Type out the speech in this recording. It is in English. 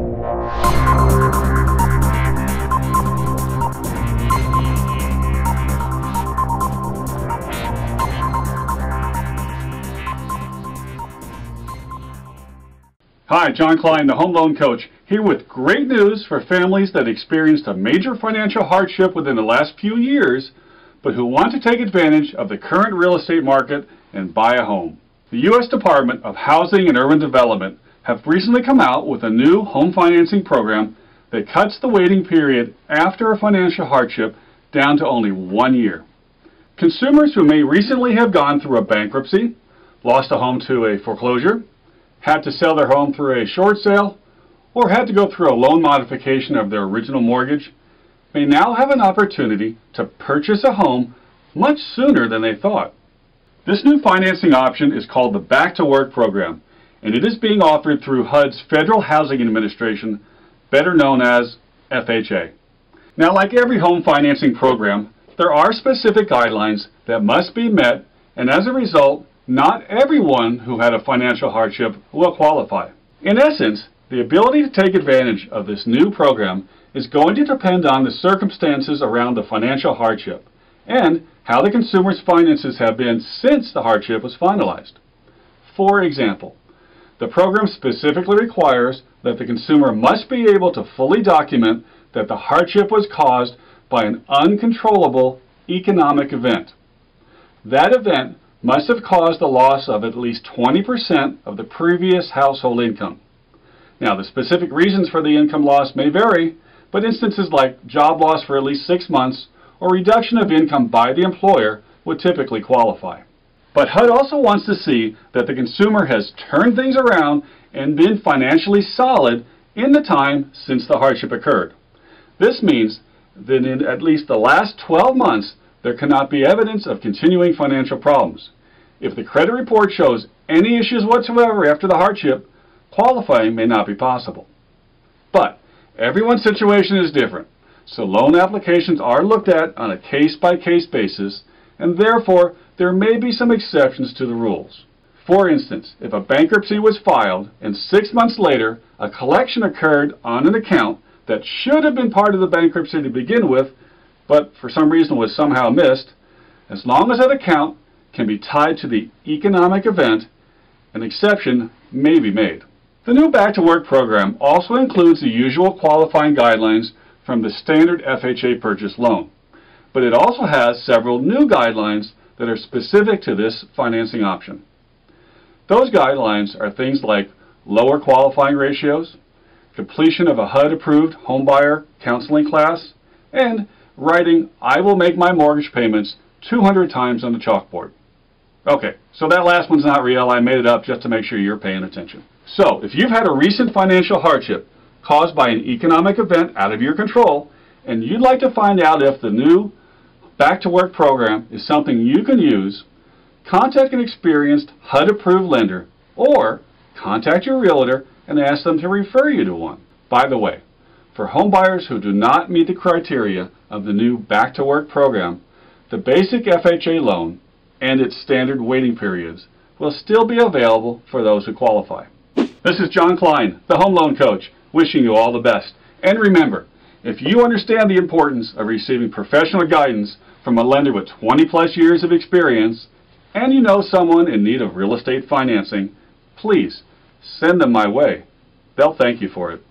Hi, John Klein, the Home Loan Coach, here with great news for families that experienced a major financial hardship within the last few years, but who want to take advantage of the current real estate market and buy a home. The U.S. Department of Housing and Urban Development have recently come out with a new home financing program that cuts the waiting period after a financial hardship down to only 1 year. Consumers who may recently have gone through a bankruptcy, lost a home to a foreclosure, had to sell their home through a short sale, or had to go through a loan modification of their original mortgage, may now have an opportunity to purchase a home much sooner than they thought. This new financing option is called the Back to Work program, and it is being offered through HUD's Federal Housing Administration, better known as FHA. Now, like every home financing program, there are specific guidelines that must be met, and as a result, not everyone who had a financial hardship will qualify. In essence, the ability to take advantage of this new program is going to depend on the circumstances around the financial hardship and how the consumer's finances have been since the hardship was finalized. For example, the program specifically requires that the consumer must be able to fully document that the hardship was caused by an uncontrollable economic event. That event must have caused the loss of at least 20% of the previous household income. Now, the specific reasons for the income loss may vary, but instances like job loss for at least 6 months or reduction of income by the employer would typically qualify. But HUD also wants to see that the consumer has turned things around and been financially solid in the time since the hardship occurred. This means that in at least the last 12 months, there cannot be evidence of continuing financial problems. If the credit report shows any issues whatsoever after the hardship, qualifying may not be possible. But everyone's situation is different, so loan applications are looked at on a case-by-case basis, and therefore there may be some exceptions to the rules. For instance, if a bankruptcy was filed and 6 months later a collection occurred on an account that should have been part of the bankruptcy to begin with, but for some reason was somehow missed, as long as that account can be tied to the economic event, an exception may be made. The new Back to Work program also includes the usual qualifying guidelines from the standard FHA purchase loan, but it also has several new guidelines that are specific to this financing option. Those guidelines are things like lower qualifying ratios, completion of a HUD-approved homebuyer counseling class, and writing, "I will make my mortgage payments 200 times on the chalkboard." Okay, so that last one's not real. I made it up just to make sure you're paying attention. So, if you've had a recent financial hardship caused by an economic event out of your control, and you'd like to find out if the new Back to Work program is something you can use, contact an experienced HUD-approved lender, or contact your realtor and ask them to refer you to one. By the way, for homebuyers who do not meet the criteria of the new Back to Work program, the basic FHA loan and its standard waiting periods will still be available for those who qualify. This is John Klein, the Home Loan Coach, wishing you all the best. And remember, if you understand the importance of receiving professional guidance from a lender with 20+ years of experience, and you know someone in need of real estate financing, please send them my way. They'll thank you for it.